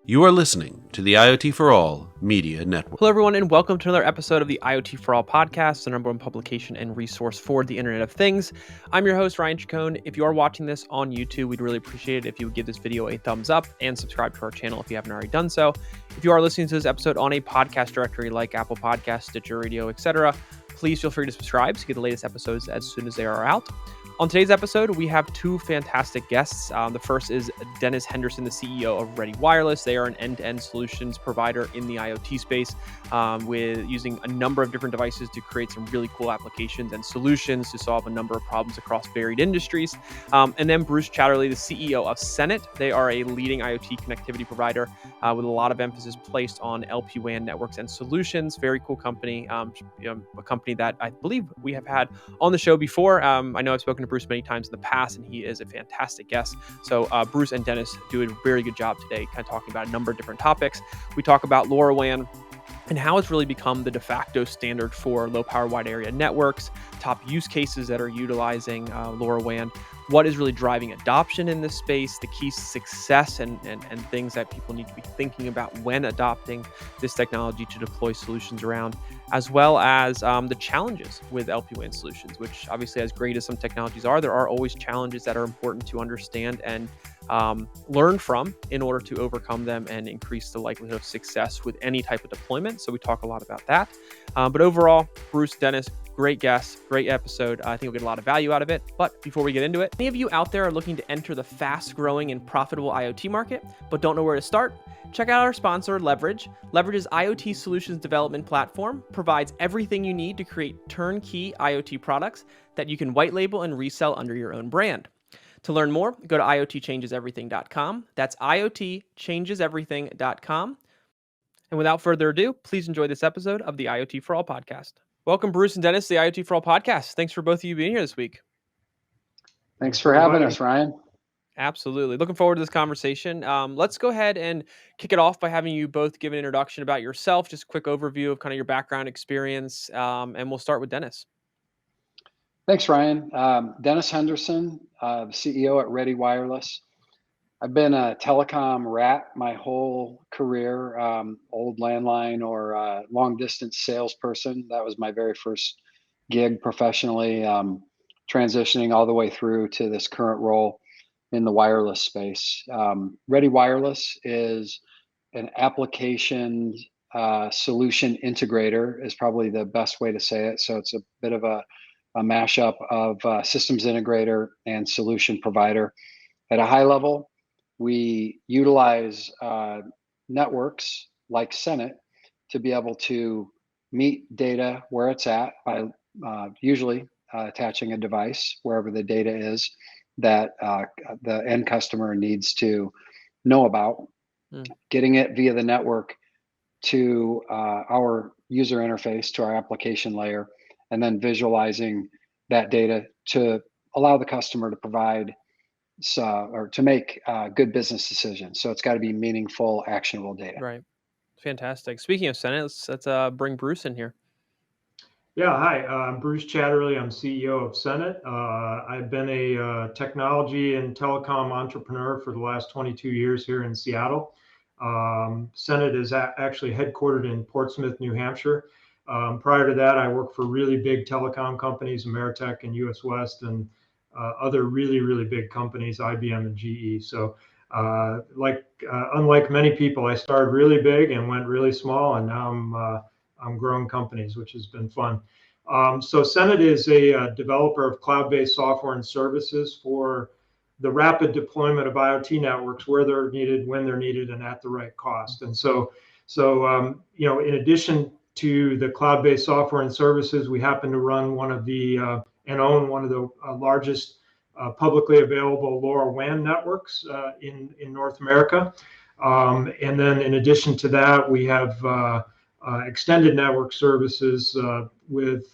You are listening to the IoT For All Media Network. Hello, everyone, and welcome to another episode of the IoT For All Podcast, the number one publication and resource for the Internet of Things. I'm your host, Ryan Chacon. If you are watching this on YouTube, we'd really appreciate it if you would give this video a thumbs up and subscribe to our channel if you haven't already done so. If you are listening to this episode on a podcast directory like Apple Podcasts, Stitcher Radio, etc., please feel free to subscribe to get the latest episodes as soon as they are out. On today's episode, we have two fantastic guests. The first is Dennis Henderson, the CEO of Ready Wireless. They are an end-to-end solutions provider in the IoT space with using a number of different devices to create some really cool applications and solutions to solve a number of problems across varied industries. And then Bruce Chatterley, the CEO of Senet. They are a leading IoT connectivity provider with a lot of emphasis placed on LPWAN networks and solutions. Very cool company, a company that I believe we have had on the show before. I know I've spoken to Bruce many times in the past, and he is a fantastic guest. So Bruce and Dennis do a very good job today, kind of talking about a number of different topics. We talk about LoRaWAN and how it's really become the de facto standard for low power wide area networks, top use cases that are utilizing LoRaWAN, what is really driving adoption in this space, the key success and things that people need to be thinking about when adopting this technology to deploy solutions around, as well as the challenges with LPWAN solutions, which obviously, as great as some technologies are, there are always challenges that are important to understand and learn from in order to overcome them and increase the likelihood of success with any type of deployment. So we talk a lot about that. But overall, Bruce, Dennis, great guest, great episode. I think we'll get a lot of value out of it. But before we get into it, any of you out there are looking to enter the fast-growing and profitable IoT market, but don't know where to start? Check out our sponsor, Leverage. Leverage's IoT solutions development platform provides everything you need to create turnkey IoT products that you can white label and resell under your own brand. To learn more, go to iotchangeseverything.com. That's iotchangeseverything.com. And without further ado, please enjoy this episode of the IoT For All Podcast. Welcome, Bruce and Dennis, to the IoT For All Podcast. Thanks for both of you being here this week. Thanks for having us, Ryan. Absolutely. Looking forward to this conversation. Let's go ahead and kick it off by having you both give an introduction about yourself, just a quick overview of kind of your background experience, and we'll start with Dennis. Thanks, Ryan. Dennis Henderson, the CEO at Ready Wireless. I've been a telecom rat my whole career, old landline or long distance salesperson. That was my very first gig professionally, transitioning all the way through to this current role in the wireless space. Ready Wireless is an application solution integrator is probably the best way to say it. So it's a bit of a mashup of systems integrator and solution provider. At a high level, we utilize networks like Senet to be able to meet data where it's at by usually attaching a device wherever the data is that the end customer needs to know about, getting it via the network to our user interface, to our application layer, and then visualizing that data to allow the customer to provide or to make good business decisions. So it's got to be meaningful, actionable data. Right. Fantastic. Speaking of Senet, let's bring Bruce in here. Yeah, hi, I'm Bruce Chatterley. I'm CEO of Senet. I've been a technology and telecom entrepreneur for the last 22 years here in Seattle. Senet is actually headquartered in Portsmouth, New Hampshire. Prior to that, I worked for really big telecom companies, Ameritech and US West, and other really, really big companies, IBM and GE. So unlike many people, I started really big and went really small, and now I'm growing companies, which has been fun. So Senet is a developer of cloud-based software and services for the rapid deployment of IoT networks where they're needed, when they're needed, and at the right cost. And so in addition to the cloud-based software and services, we happen to run one of the and own one of the largest publicly available LoRaWAN networks in North America. And then in addition to that, we have extended network services with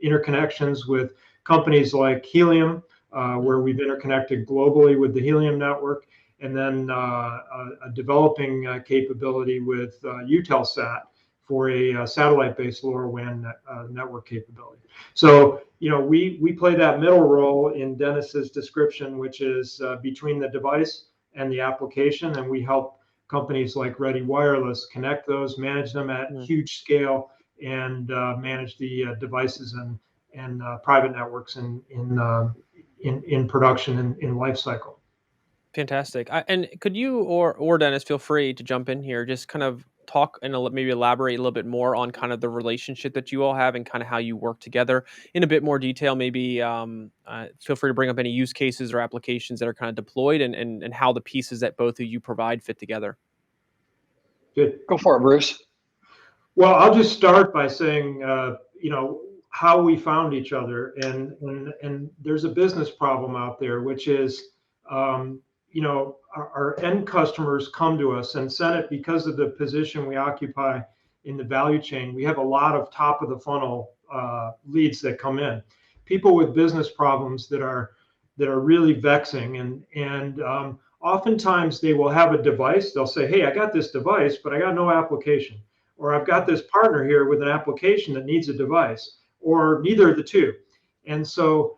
interconnections with companies like Helium, where we've interconnected globally with the Helium network, and then a developing capability with Eutelsat for a satellite-based LoRaWAN network capability. So, we play that middle role in Dennis's description, which is between the device and the application, and we help companies like Ready Wireless, connect those, manage them at huge scale, and manage the devices and private networks in production and in life cycle. Fantastic. And could you or Dennis feel free to jump in here, just kind of talk and maybe elaborate a little bit more on kind of the relationship that you all have and kind of how you work together in a bit more detail. Maybe feel free to bring up any use cases or applications that are kind of deployed and how the pieces that both of you provide fit together. Good. Go for it, Bruce. Well, I'll just start by saying, how we found each other, and there's a business problem out there, which is, our end customers come to us, and Senet, because of the position we occupy in the value chain, we have a lot of top of the funnel leads that come in, people with business problems that are really vexing, and oftentimes they will have a device. They'll say, hey, I got this device, but I got no application. Or I've got this partner here with an application that needs a device, or neither of the two. And so,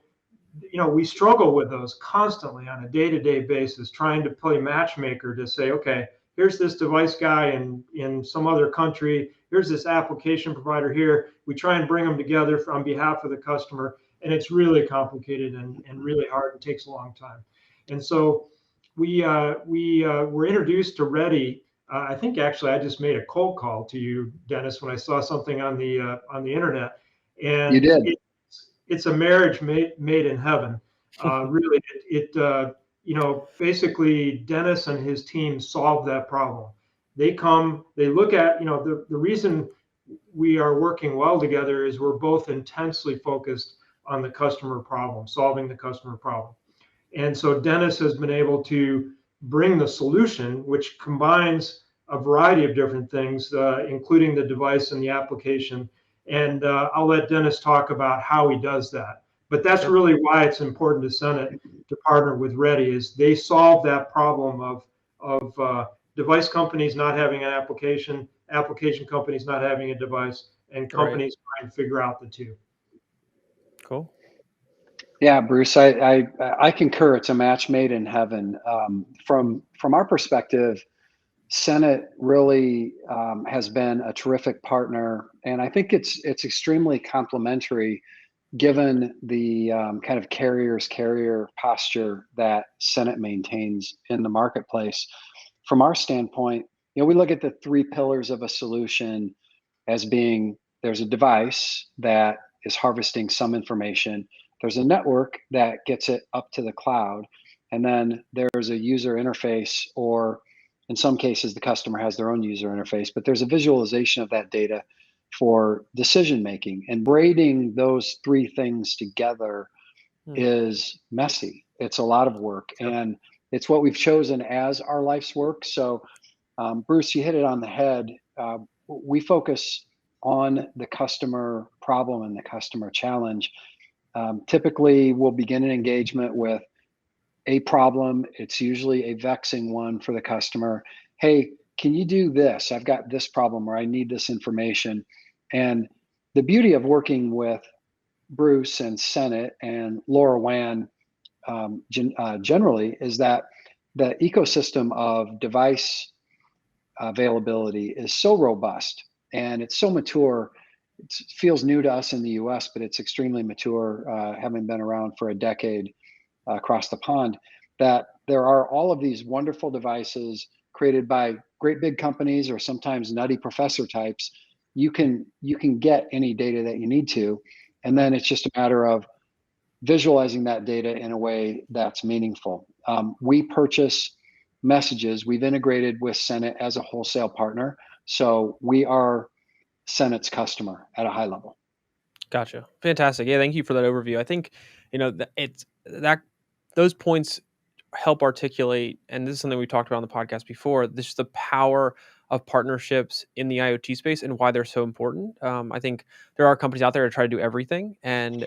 we struggle with those constantly on a day-to-day basis, trying to play matchmaker to say, okay, here's this device guy in some other country, here's this application provider here. We try and bring them together on behalf of the customer, and it's really complicated and really hard and takes a long time. And so we were introduced to Ready. I think actually I just made a cold call to you, Dennis, when I saw something on the internet, and you did. It's a marriage made in heaven. Really, basically Dennis and his team solve that problem. They come, they look at, the reason we are working well together is we're both intensely focused on the customer problem, solving the customer problem. And so Dennis has been able to bring the solution, which combines a variety of different things, including the device and the application. And I'll let Dennis talk about how he does that. But that's really why it's important to Senet to partner with Ready, is they solve that problem of device companies not having an application companies not having a device, and companies trying to figure out the two. Cool. Yeah, Bruce, I concur. It's a match made in heaven. From our perspective, Senet really has been a terrific partner, and I think it's extremely complementary, given the kind of carrier posture that Senet maintains in the marketplace. From our standpoint, we look at the three pillars of a solution as being: there's a device that is harvesting some information, there's a network that gets it up to the cloud, and then there's a user interface, or in some cases the customer has their own user interface, but there's a visualization of that data for decision making. And braiding those three things together is messy. It's a lot of work, and it's what we've chosen as our life's work. So Bruce, you hit it on the head. We focus on the customer problem and the customer challenge. Typically, we'll begin an engagement with a problem. It's usually a vexing one for the customer. Hey, can you do this? I've got this problem, or I need this information. And the beauty of working with Bruce and Senet and LoRaWAN generally is that the ecosystem of device availability is so robust and it's so mature. It feels new to us in the US, but it's extremely mature, having been around for a decade across the pond, that there are all of these wonderful devices created by great big companies or sometimes nutty professor types. You can get any data that you need to, and then it's just a matter of visualizing that data in a way that's meaningful. We purchase messages. We've integrated with Senet as a wholesale partner, so we are Senet's customer at a high level. Gotcha. Fantastic. Yeah, thank you for that overview. I think those points help articulate, and this is something we talked about on the podcast before, this is the power of partnerships in the IoT space and why they're so important. I think there are companies out there that try to do everything, and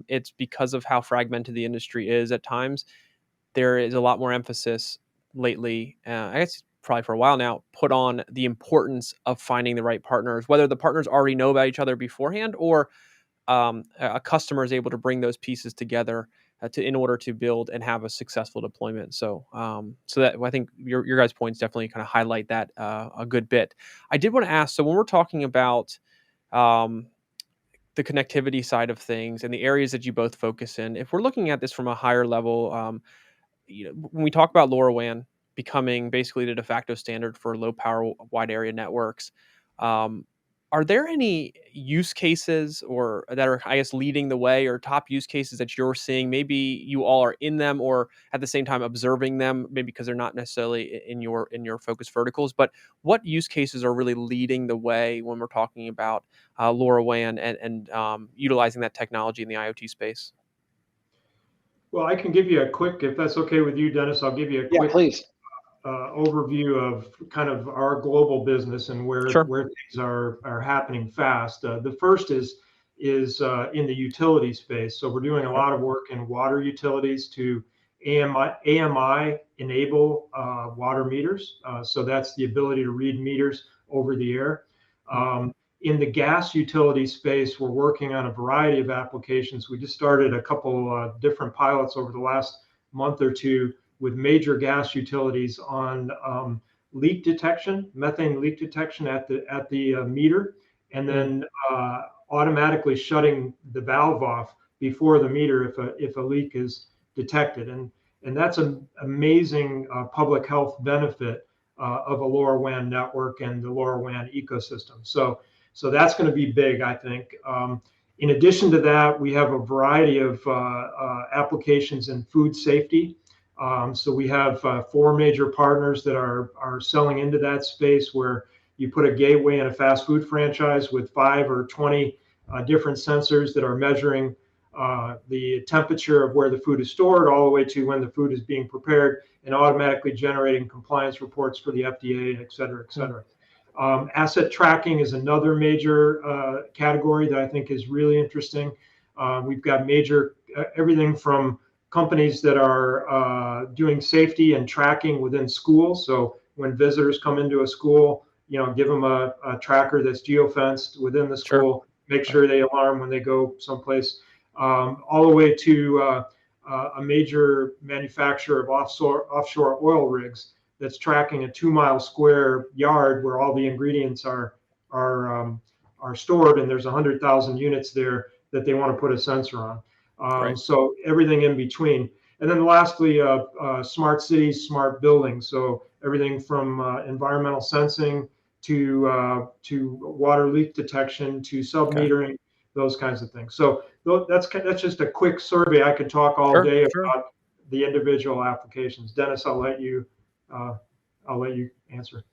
it's because of how fragmented the industry is at times. There is a lot more emphasis lately, I guess probably for a while now, put on the importance of finding the right partners, whether the partners already know about each other beforehand or a customer is able to bring those pieces together in order to build and have a successful deployment. So so that I think your guys' points definitely kind of highlight that a good bit. I did want to ask, so when we're talking about the connectivity side of things and the areas that you both focus in, if we're looking at this from a higher level, when we talk about LoRaWAN becoming basically the de facto standard for low power wide area networks, um, are there any use cases or that are, I guess, leading the way, or top use cases that you're seeing? Maybe you all are in them, or at the same time observing them, maybe because they're not necessarily in your focus verticals. But what use cases are really leading the way when we're talking about LoRaWAN and utilizing that technology in the IoT space? Well, I can give you a quick, if that's okay with you, Dennis, I'll give you a Yeah, quick please. overview of kind of our global business and where Sure. things are happening fast. The first is in the utility space. So we're doing a lot of work in water utilities to AMI enable water meters. So that's the ability to read meters over the air. In the gas utility space, we're working on a variety of applications. We just started a couple different pilots over the last month or two with major gas utilities on leak detection, methane leak detection at the meter, and then automatically shutting the valve off before the meter if a leak is detected. And that's an amazing public health benefit of a LoRaWAN network and the LoRaWAN ecosystem. So that's going to be big, I think. In addition to that, we have a variety of applications in food safety. So we have 4 major partners that are selling into that space, where you put a gateway in a fast food franchise with 5 or 20 different sensors that are measuring the temperature of where the food is stored, all the way to when the food is being prepared, and automatically generating compliance reports for the FDA, et cetera, et cetera. Asset tracking is another major category that I think is really interesting. We've got major everything from companies that are doing safety and tracking within schools. So when visitors come into a school, give them a tracker that's geofenced within the school, make sure they alarm when they go someplace, all the way to a major manufacturer of offshore oil rigs that's tracking a 2-mile square yard where all the ingredients are stored, and there's 100,000 units there that they want to put a sensor on. So everything in between. And then lastly, smart cities, smart buildings. So everything from environmental sensing to water leak detection to sub-metering, those kinds of things. So that's just a quick survey. I could talk all day about the individual applications. Dennis, I'll let you answer.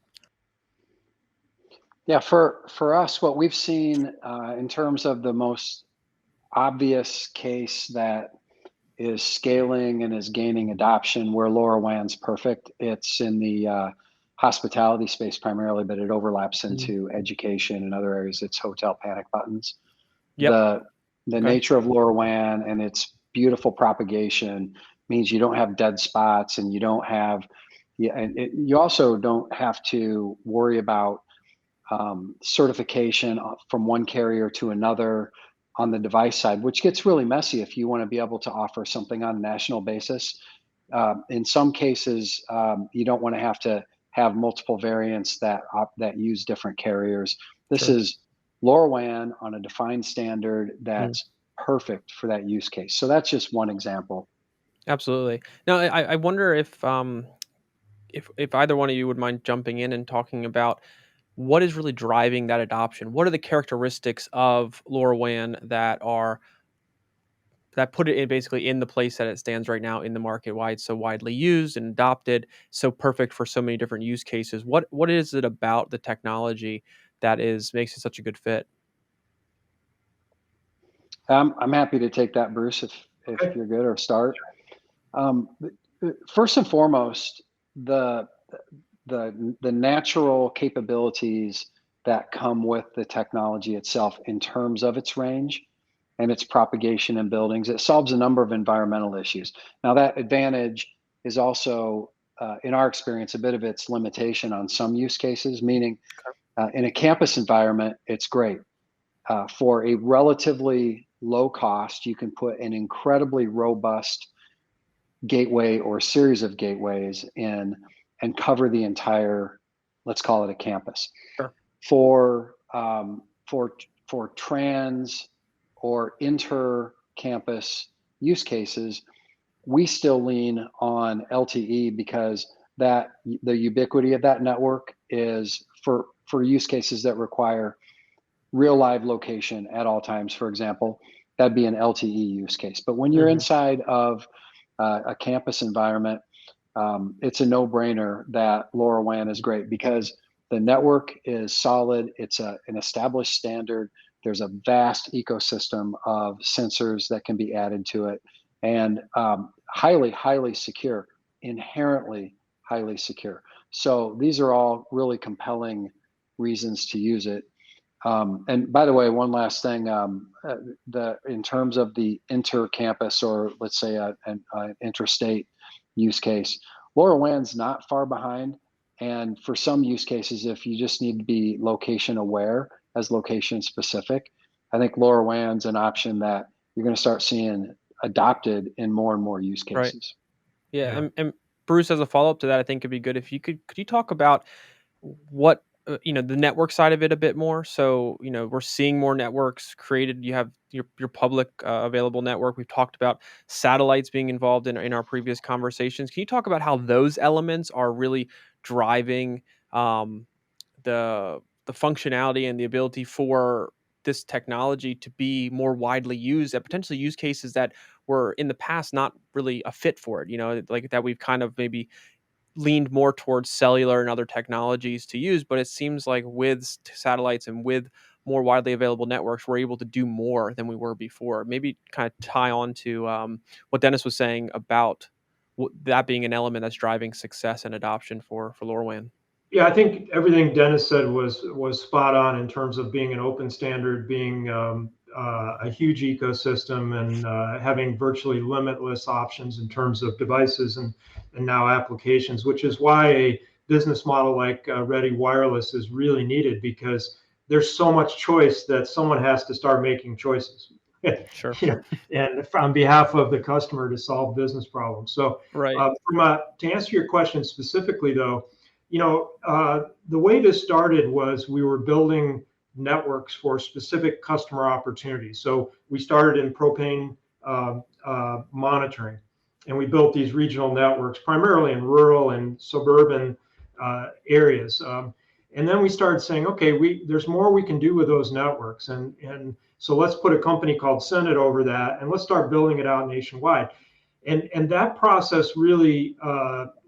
Yeah, for us, what we've seen in terms of the most obvious case that is scaling and is gaining adoption where LoRaWAN's perfect, it's in the hospitality space primarily, but it overlaps into education and other areas. It's hotel panic buttons. The nature of LoRaWAN and its beautiful propagation means you don't have dead spots, and you don't have, you also don't have to worry about certification from one carrier to another on the device side, which gets really messy if you want to be able to offer something on a national basis. In some cases, you don't want to have multiple variants that use different carriers. This is LoRaWAN on a defined standard that's perfect for that use case. So that's just one example. Absolutely. Now, I wonder if either one of you would mind jumping in and talking about what is really driving that adoption. What are the characteristics of LoRaWAN that put it in basically in the place that it stands right now in the market, why it's so widely used and adopted, so perfect for so many different use cases? What is it about the technology that makes it such a good fit? I'm happy to take that, Bruce, if you're good, or start. First and foremost, the natural capabilities that come with the technology itself in terms of its range and its propagation in buildings. It solves a number of environmental issues. Now, that advantage is also, in our experience, a bit of its limitation on some use cases, meaning in a campus environment, it's great. For a relatively low cost, you can put an incredibly robust gateway or series of gateways in and cover the entire, let's call it a campus. Sure. For trans or inter-campus use cases, we still lean on LTE because the ubiquity of that network is for use cases that require real live location at all times. For example, that'd be an LTE use case. But when you're inside of a campus environment, it's a no-brainer that LoRaWAN is great because the network is solid. It's an established standard. There's a vast ecosystem of sensors that can be added to it, and highly, highly secure, inherently highly secure. So these are all really compelling reasons to use it. And by the way, one last thing, in terms of the inter-campus, or let's say an interstate use case, LoRaWAN's not far behind. And for some use cases, if you just need to be location aware as location specific, I think LoRaWAN's an option that you're going to start seeing adopted in more and more use cases. Right. Yeah. And Bruce, as a follow-up to that, I think it'd be good if you could you talk about what, the network side of it a bit more. So, we're seeing more networks created. You have your public available network. We've talked about satellites being involved in our previous conversations. Can you talk about how those elements are really driving the functionality and the ability for this technology to be more widely used at potentially use cases that were in the past not really a fit for it, like that we've kind of maybe leaned more towards cellular and other technologies to use, but it seems like with satellites and with more widely available networks, we're able to do more than we were before. Maybe kind of tie on to what Dennis was saying about that being an element that's driving success and adoption for LoRaWAN. Yeah, I think everything Dennis said was spot on in terms of being an open standard, being a huge ecosystem, and having virtually limitless options in terms of devices and now applications, which is why a business model like Ready Wireless is really needed, because there's so much choice that someone has to start making choices. Sure. And on behalf of the customer to solve business problems. So right. To answer your question specifically, though, the way this started was we were building networks for specific customer opportunities. So we started in propane monitoring, and we built these regional networks primarily in rural and suburban areas. And then we started saying, okay, there's more we can do with those networks. And so let's put a company called Senet over that, and let's start building it out nationwide. And that process really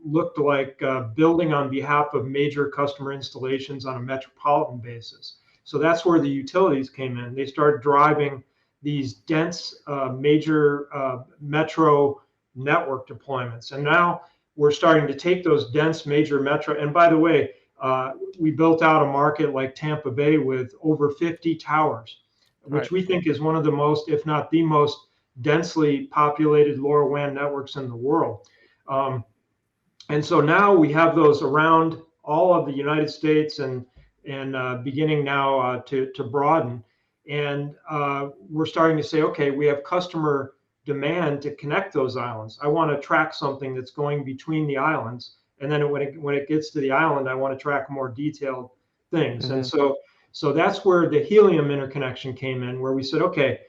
looked like building on behalf of major customer installations on a metropolitan basis. So that's where the utilities came in. They started driving these dense major metro network deployments. And now we're starting to take those dense major metro, and by the way, we built out a market like Tampa Bay with over 50 towers, which we think is one of the most, if not the most, densely populated LoRaWAN networks in the world. And so now we have those around all of the United States and beginning now to broaden. And we're starting to say, okay, we have customer demand to connect those islands. I want to track something that's going between the islands. And then when it gets to the island, I want to track more detailed things. And so that's where the Helium interconnection came in, where we said, okay,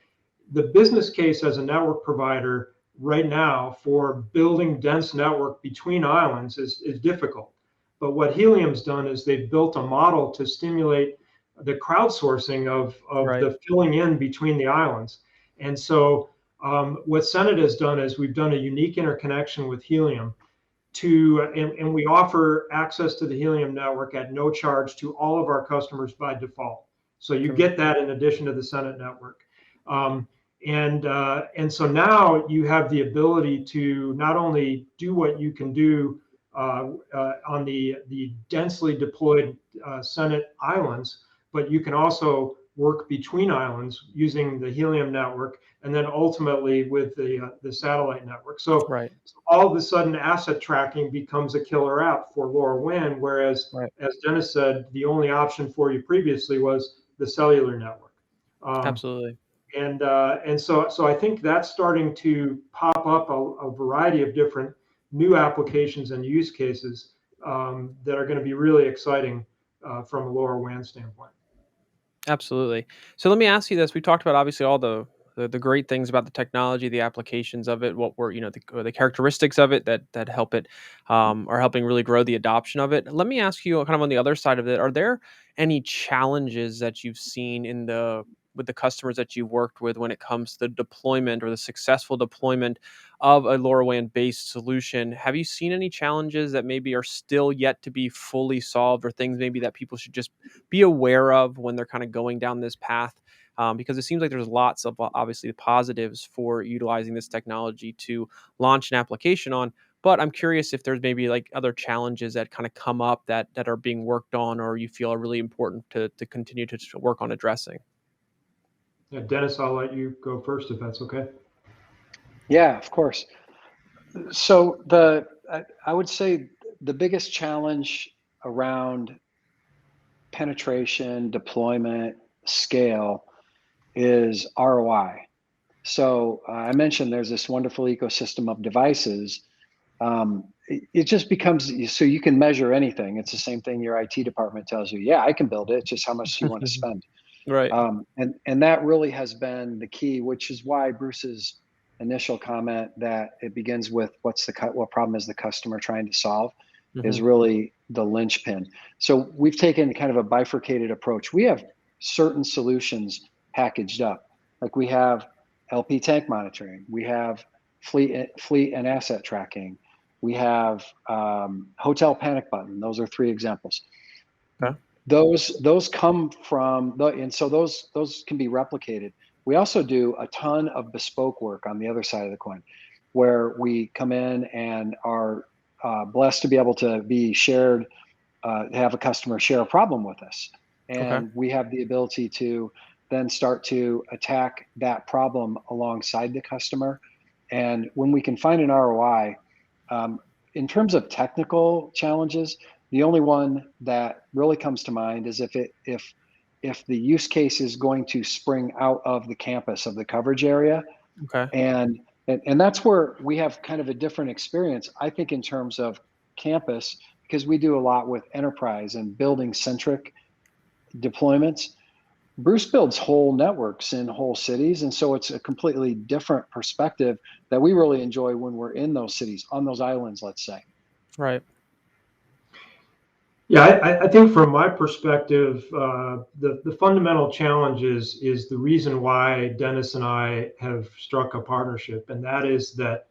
the business case as a network provider right now for building dense network between islands is difficult. But what Helium's done is they've built a model to stimulate the crowdsourcing of the filling in between the islands. And so what Senet has done is we've done a unique interconnection with Helium and we offer access to the Helium network at no charge to all of our customers by default. So you get that in addition to the Senet network. And so now you have the ability to not only do what you can do on the densely deployed Senet islands, but you can also work between islands using the Helium network, and then ultimately with the satellite network. So all of a sudden, asset tracking becomes a killer app for LoRaWAN, whereas, as Dennis said, the only option for you previously was the cellular network. Absolutely. And so I think that's starting to pop up a variety of different new applications and use cases that are going to be really exciting from a LoRaWAN standpoint. Absolutely. So let me ask you this. We talked about obviously all the great things about the technology, the applications of it, what were, the characteristics of it that help it are helping really grow the adoption of it. Let me ask you kind of on the other side of it, are there any challenges that you've seen with the customers that you've worked with when it comes to the deployment or the successful deployment of a LoRaWAN based solution? Have you seen any challenges that maybe are still yet to be fully solved, or things maybe that people should just be aware of when they're kind of going down this path? Because it seems like there's lots of obviously positives for utilizing this technology to launch an application on. But I'm curious if there's maybe like other challenges that kind of come up that are being worked on, or you feel are really important to continue to work on addressing. Yeah, Dennis, I'll let you go first if that's okay. Yeah, of course. So I would say the biggest challenge around penetration, deployment, scale is ROI. So I mentioned there's this wonderful ecosystem of devices. It just becomes, so you can measure anything. It's the same thing your IT department tells you. Yeah, I can build it. It's just how much do you want to spend? Right. And that really has been the key, which is why Bruce's initial comment that it begins with what problem is the customer trying to solve is really the linchpin. So we've taken kind of a bifurcated approach. We have certain solutions packaged up, like we have LP tank monitoring, we have fleet and asset tracking, we have hotel panic button. Those are 3 examples. Okay. Those come from and so those can be replicated. We also do a ton of bespoke work on the other side of the coin, where we come in and are blessed to be able to be shared, have a customer share a problem with us, and we have the ability to then start to attack that problem alongside the customer. And when we can find an ROI, in terms of technical challenges, the only one that really comes to mind is if the use case is going to spring out of the campus of the coverage area. Okay. And that's where we have kind of a different experience, I think, in terms of campus, because we do a lot with enterprise and building centric deployments. Bruce builds whole networks in whole cities. And so it's a completely different perspective that we really enjoy when we're in those cities, on those islands, let's say. Right. Yeah, I think from my perspective, the fundamental challenge is the reason why Dennis and I have struck a partnership, and that is that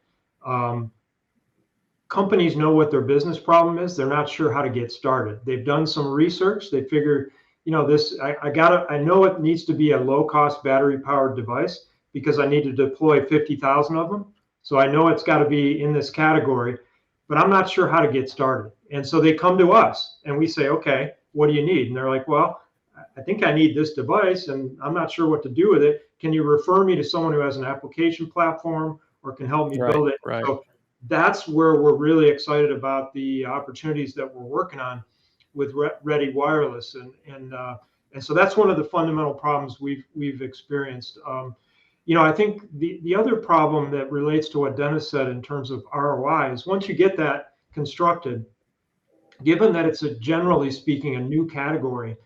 companies know what their business problem is. They're not sure how to get started. They've done some research. They figure, I know it needs to be a low-cost battery-powered device because I need to deploy 50,000 of them. So I know it's got to be in this category, but I'm not sure how to get started. And so they come to us and we say, okay, what do you need? And they're like, well, I think I need this device and I'm not sure what to do with it. Can you refer me to someone who has an application platform or can help me build it? Right. So that's where we're really excited about the opportunities that we're working on with Ready Wireless. And so that's one of the fundamental problems we've experienced. I think the other problem that relates to what Dennis said in terms of ROI is once you get that constructed, given that it's generally speaking, a new category,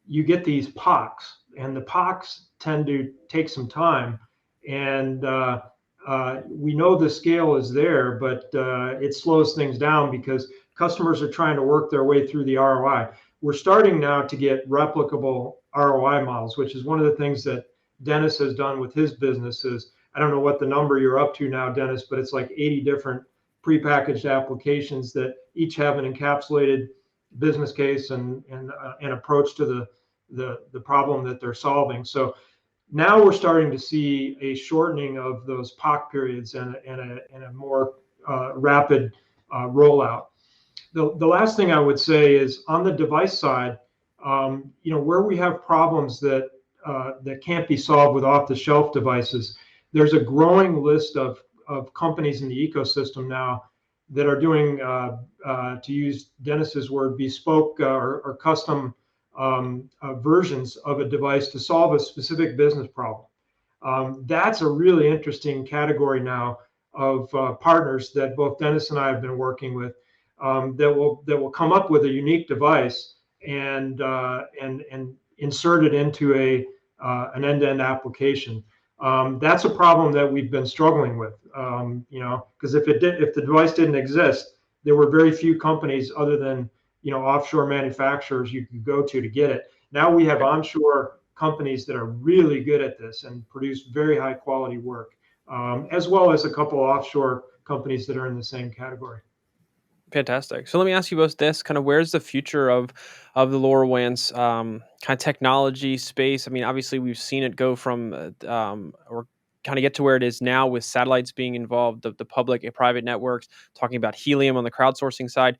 you get these POCs, and the POCs tend to take some time. And we know the scale is there, but it slows things down because customers are trying to work their way through the ROI. We're starting now to get replicable ROI models, which is one of the things that Dennis has done with his businesses. I don't know what the number you're up to now, Dennis, but it's like 80 different prepackaged applications that each have an encapsulated business case and an approach to the problem that they're solving. So now we're starting to see a shortening of those POC periods and a more rapid rollout. The last thing I would say is on the device side, where we have problems that can't be solved with off-the-shelf devices, there's a growing list of companies in the ecosystem now that are doing, to use Dennis's word, bespoke or custom versions of a device to solve a specific business problem. That's a really interesting category now of partners that both Dennis and I have been working with, that will come up with a unique device and insert it into an end-to-end application. That's a problem that we've been struggling with, because if the device didn't exist, there were very few companies other than offshore manufacturers you could go to get it. Now we have onshore companies that are really good at this and produce very high quality work, as well as a couple offshore companies that are in the same category. Fantastic. So let me ask you both this: kind of where's the future of the LoRaWAN's kind of technology space? I mean, obviously we've seen it go from or kind of get to where it is now with satellites being involved, the public and private networks, talking about helium on the crowdsourcing side.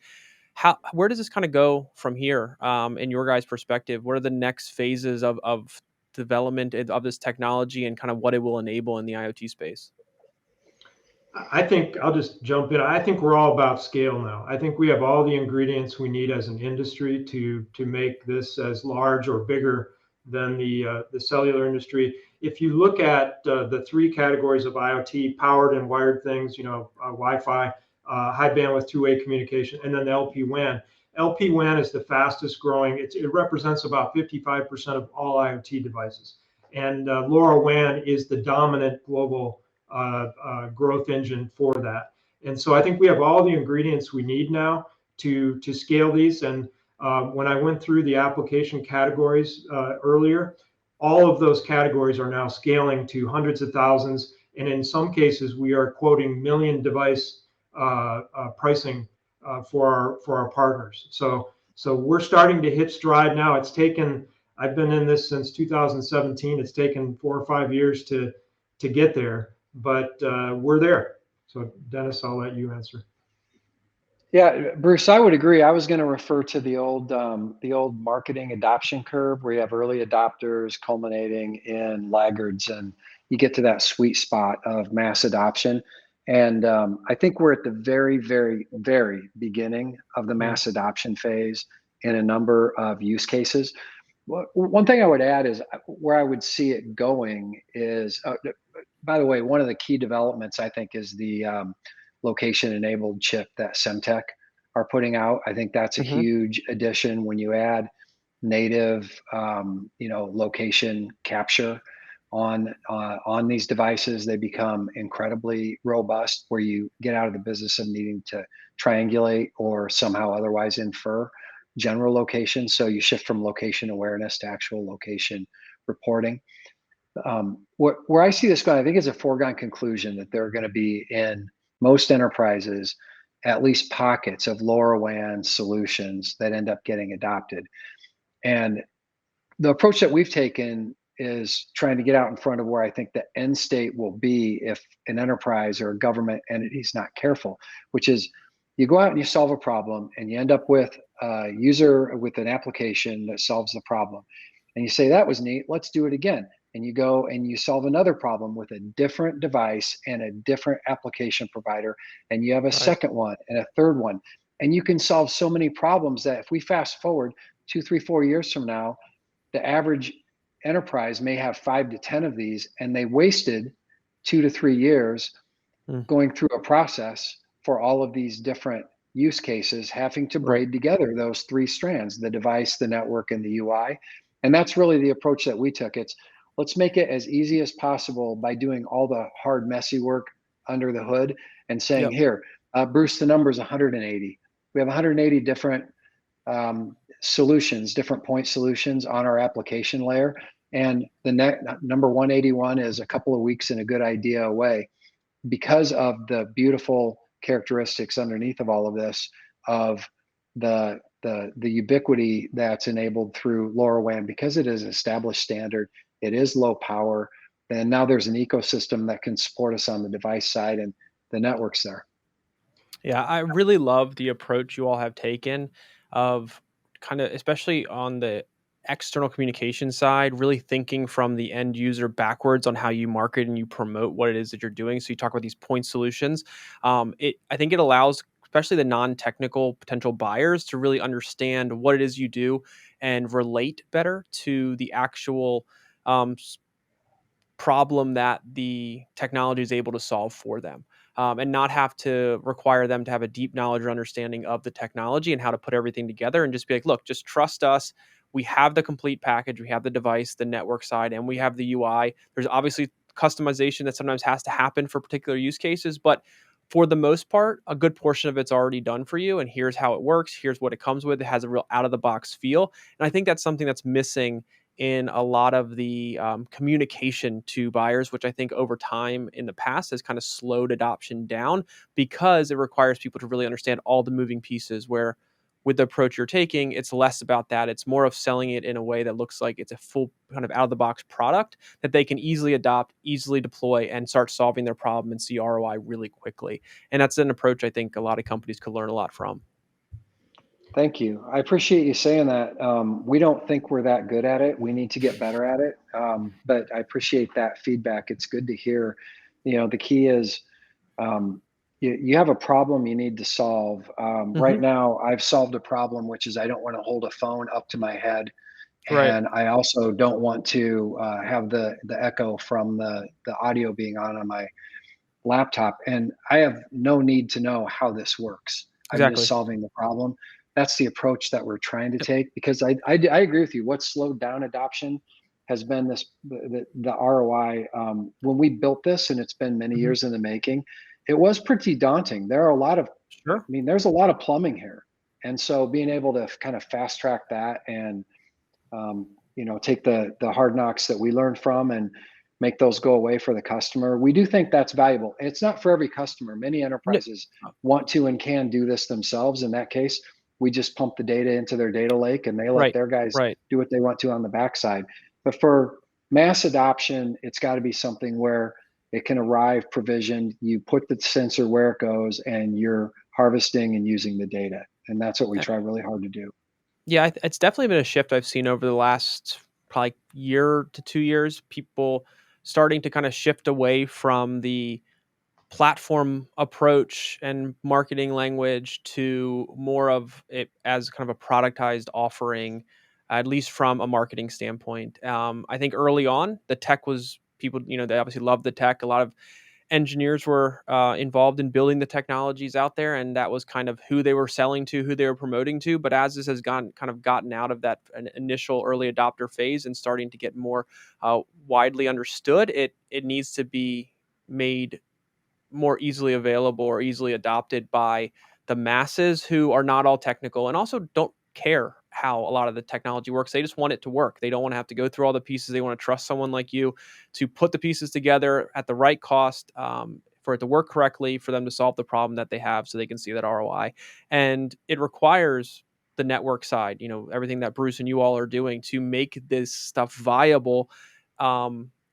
Where does this kind of go from here, in your guys' perspective? What are the next phases of development of this technology and kind of what it will enable in the IoT space? I think I'll just jump in. I think we're all about scale now. I think we have all the ingredients we need as an industry to make this as large or bigger than the cellular industry. If you look at the three categories of IoT, powered and wired things, Wi-Fi, high bandwidth two-way communication, and then the LPWAN. LPWAN is the fastest growing. It represents about 55% of all IoT devices, and LoRaWAN is the dominant global growth engine for that. And so I think we have all the ingredients we need now to scale these. And when I went through the application categories earlier, all of those categories are now scaling to hundreds of thousands. And in some cases, we are quoting million device pricing for our partners. So we're starting to hit stride now. I've been in this since 2017. It's taken 4 or 5 years to get there, but we're there. So Dennis, I'll let you answer. Yeah, Bruce, I would agree. I was going to refer to the old marketing adoption curve where you have early adopters culminating in laggards, and you get to that sweet spot of mass adoption. And I think we're at the very, very, very beginning of the mass adoption phase in a number of use cases. One thing I would add is where I would see it going is, by the way, one of the key developments I think is the location-enabled chip that Semtech are putting out. I think that's a huge addition when you add native, location capture on these devices. They become incredibly robust, where you get out of the business of needing to triangulate or somehow otherwise infer general location. So you shift from location awareness to actual location reporting. Where I see this going, I think it's a foregone conclusion that there are going to be in most enterprises at least pockets of LoRaWAN solutions that end up getting adopted. And the approach that we've taken is trying to get out in front of where I think the end state will be if an enterprise or a government entity is not careful, which is you go out and you solve a problem and you end up with a user with an application that solves the problem. And you say, that was neat, let's do it again. And you go and you solve another problem with a different device and a different application provider. And you have a second one and a third one. And you can solve so many problems that if we fast forward 2, 3, 4 years from now, the average enterprise may have 5 to 10 of these, and they wasted 2 to 3 years going through a process for all of these different use cases, having to braid together those 3 strands: the device, the network, and the UI. And that's really the approach that we took. It's let's make it as easy as possible by doing all the hard, messy work under the hood and saying, here, Bruce, the number is 180. We have 180 different solutions, different point solutions on our application layer. And the number 181 is a couple of weeks and a good idea away, because of the beautiful characteristics underneath of all of this, of the ubiquity that's enabled through LoRaWAN, because it is an established standard, it is low power, and now there's an ecosystem that can support us on the device side, and the network's there. Yeah, I really love the approach you all have taken of kind of, especially on the external communication side, really thinking from the end user backwards on how you market and you promote what it is that you're doing. So you talk about these point solutions. I think it allows, especially the non-technical potential buyers, to really understand what it is you do and relate better to the actual problem that the technology is able to solve for them, and not have to require them to have a deep knowledge or understanding of the technology and how to put everything together, and just be like, look, just trust us. We have the complete package. We have the device, the network side, and we have the UI. There's obviously customization that sometimes has to happen for particular use cases, but for the most part, a good portion of it's already done for you. And here's how it works. Here's what it comes with. It has a real out of the box feel. And I think that's something that's missing in a lot of the communication to buyers, which I think over time in the past has kind of slowed adoption down because it requires people to really understand all the moving pieces. Where with the approach you're taking, it's less about that. It's more of selling it in a way that looks like it's a full kind of out of the box product that they can easily adopt, easily deploy, and start solving their problem and see ROI really quickly. And that's an approach I think a lot of companies could learn a lot from. Thank you. I appreciate you saying that. We don't think we're that good at it. We need to get better at it. But I appreciate that feedback. It's good to hear. The key is you have a problem you need to solve. Right now, I've solved a problem, which is I don't want to hold a phone up to my head. Right. And I also don't want to have the echo from the audio being on my laptop. And I have no need to know how this works. I'm Exactly. just solving the problem. That's the approach that we're trying to take, because I agree with you. What slowed down adoption has been the ROI. When we built this, and it's been many years in the making, it was pretty daunting. There are a lot of, there's a lot of plumbing here. And so being able to kind of fast track that and, take the hard knocks that we learned from and make those go away for the customer. We do think that's valuable. And it's not for every customer. Many enterprises want to and can do this themselves. In that case, we just pump the data into their data lake and they let their guys do what they want to on the backside. But for mass adoption, it's got to be something where it can arrive provisioned. You put the sensor where it goes and you're harvesting and using the data. And that's what we try really hard to do. Yeah, it's definitely been a shift I've seen over the last probably year to 2 years. People starting to kind of shift away from the platform approach and marketing language to more of it as kind of a productized offering, at least from a marketing standpoint. I think early on, the tech was people, they obviously loved the tech. A lot of engineers were involved in building the technologies out there, and that was kind of who they were selling to, who they were promoting to. But as this has gotten out of that initial early adopter phase and starting to get more widely understood, it needs to be made more easily available or easily adopted by the masses who are not all technical and also don't care how a lot of the technology works. They just want it to work. They don't want to have to go through all the pieces. They want to trust someone like you to put the pieces together at the right cost, for it to work correctly, for them to solve the problem that they have so they can see that ROI. And it requires the network side, everything that Bruce and you all are doing to make this stuff viable,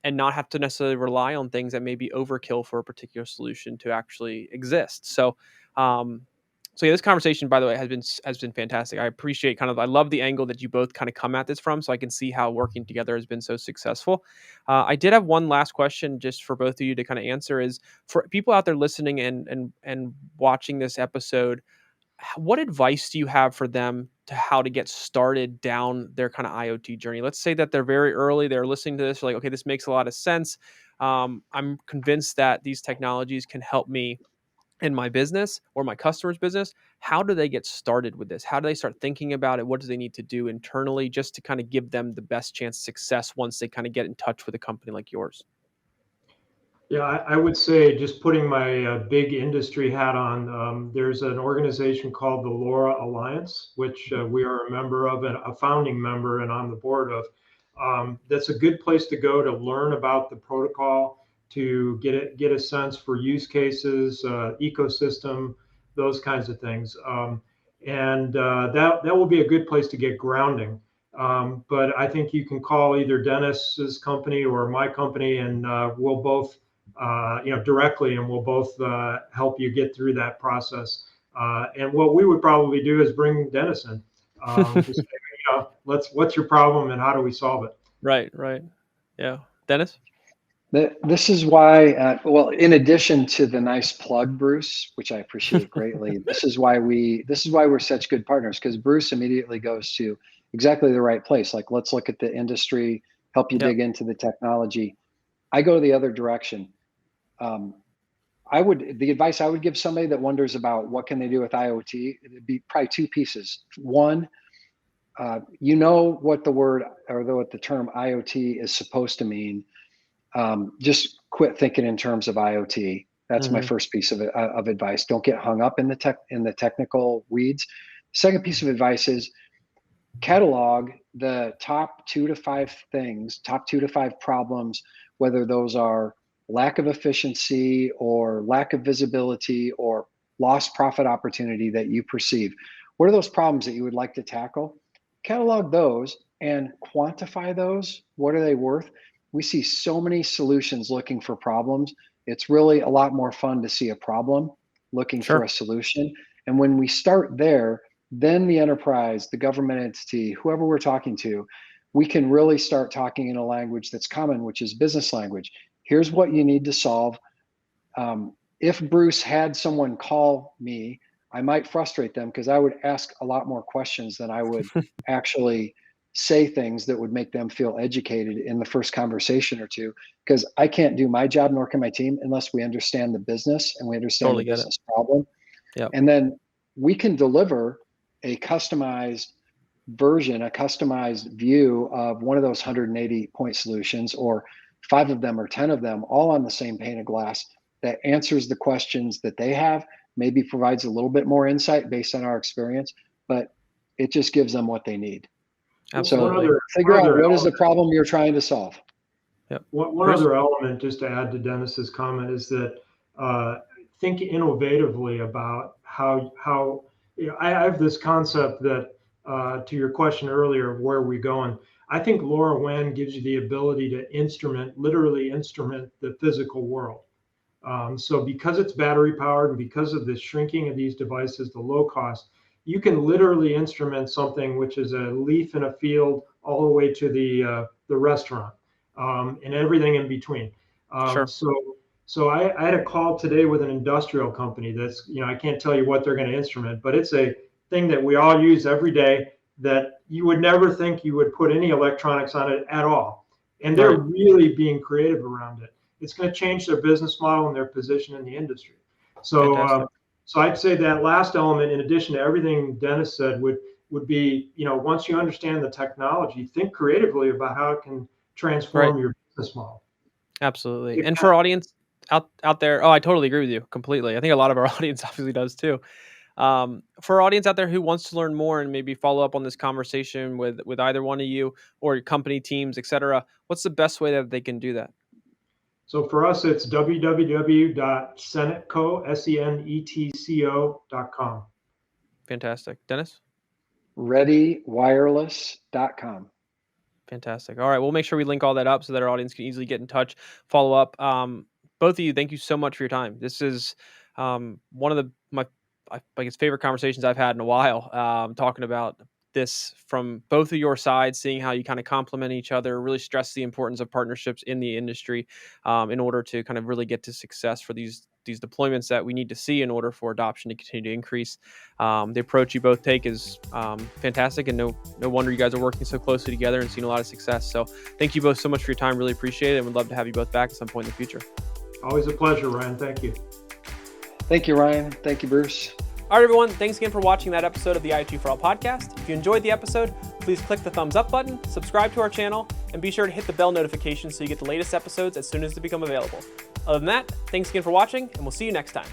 and not have to necessarily rely on things that may be overkill for a particular solution to actually exist. So, yeah, this conversation, by the way, has been fantastic. I appreciate I love the angle that you both kind of come at this from, so I can see how working together has been so successful. I did have one last question just for both of you to kind of answer: is for people out there listening and watching this episode, what advice do you have for them to how to get started down their kind of IoT journey? Let's say that they're very early, they're listening to this, they're like, okay, this makes a lot of sense. I'm convinced that these technologies can help me in my business or my customer's business. How do they get started with this? How do they start thinking about it? What do they need to do internally just to kind of give them the best chance of success once they kind of get in touch with a company like yours? Yeah, I would say, just putting my big industry hat on, there's an organization called the LoRa Alliance, which we are a member of and a founding member and on the board of. That's a good place to go to learn about the protocol, to get a sense for use cases, ecosystem, those kinds of things. That will be a good place to get grounding. But I think you can call either Dennis's company or my company, and we'll both directly, and we'll both help you get through that process. And what we would probably do is bring Dennis in. To say, what's your problem and how do we solve it? Right. Yeah. Dennis? This is why, in addition to the nice plug, Bruce, which I appreciate greatly, this is why we're such good partners, because Bruce immediately goes to exactly the right place. Like, let's look at the industry, help you dig into the technology. I go the other direction. The advice I would give somebody that wonders about what can they do with IoT, it'd be probably two pieces. One, you know what the word or what the term IoT is supposed to mean. Just quit thinking in terms of IoT. That's my first piece of advice. Don't get hung up in the technical weeds. Second piece of advice is catalog the top 2 to 5 things, top 2 to 5 problems, whether those are lack of efficiency or lack of visibility or lost profit opportunity that you perceive. What are those problems that you would like to tackle? Catalog those and quantify those. What are they worth? We see so many solutions looking for problems. It's really a lot more fun to see a problem looking for a solution. And when we start there, then the enterprise, the government entity, whoever we're talking to, we can really start talking in a language that's common, which is business language. Here's what you need to solve. If Bruce had someone call me, I might frustrate them because I would ask a lot more questions than I would actually say things that would make them feel educated in the first conversation or two, because I can't do my job, nor can my team, unless we understand the business and we understand the business problem. Yep. And then we can deliver a customized version, a customized view of one of those 180 point solutions, or 5 of them or 10 of them, all on the same pane of glass that answers the questions that they have, maybe provides a little bit more insight based on our experience, but it just gives them what they need. Absolutely. So figure out what is the problem you're trying to solve. Yep. One other element, just to add to Dennis's comment, is that think innovatively about how I have this concept that to your question earlier of where are we going. I think LoRaWAN gives you the ability to literally instrument the physical world. So because it's battery powered and because of the shrinking of these devices, the low cost, you can literally instrument something which is a leaf in a field all the way to the restaurant and everything in between. So I had a call today with an industrial company that's, I can't tell you what they're going to instrument, but it's a thing that we all use every day that you would never think you would put any electronics on it at all. And they're really being creative around it. It's going to change their business model and their position in the industry. So I'd say that last element, in addition to everything Dennis said, would be, once you understand the technology, think creatively about how it can transform your business model. Absolutely. And for our audience out there, I totally agree with you completely. I think a lot of our audience obviously does too. For our audience out there who wants to learn more and maybe follow up on this conversation with either one of you or your company teams, et cetera, what's the best way that they can do that? So for us, it's www.senetco.com. Fantastic. Dennis? ReadyWireless.com. Fantastic. All right. We'll make sure we link all that up so that our audience can easily get in touch, follow up. Both of you, thank you so much for your time. This is one of my favorite conversations I've had in a while, talking about this from both of your sides, seeing how you kind of complement each other, really stress the importance of partnerships in the industry in order to kind of really get to success for these deployments that we need to see in order for adoption to continue to increase. The approach you both take is fantastic, and no wonder you guys are working so closely together and seeing a lot of success. So thank you both so much for your time. Really appreciate it, and would love to have you both back at some point in the future. Always a pleasure, Ryan. Thank you. Thank you, Ryan. Thank you, Bruce. All right, everyone. Thanks again for watching that episode of the IoT For All podcast. If you enjoyed the episode, please click the thumbs up button, subscribe to our channel, and be sure to hit the bell notification so you get the latest episodes as soon as they become available. Other than that, thanks again for watching, and we'll see you next time.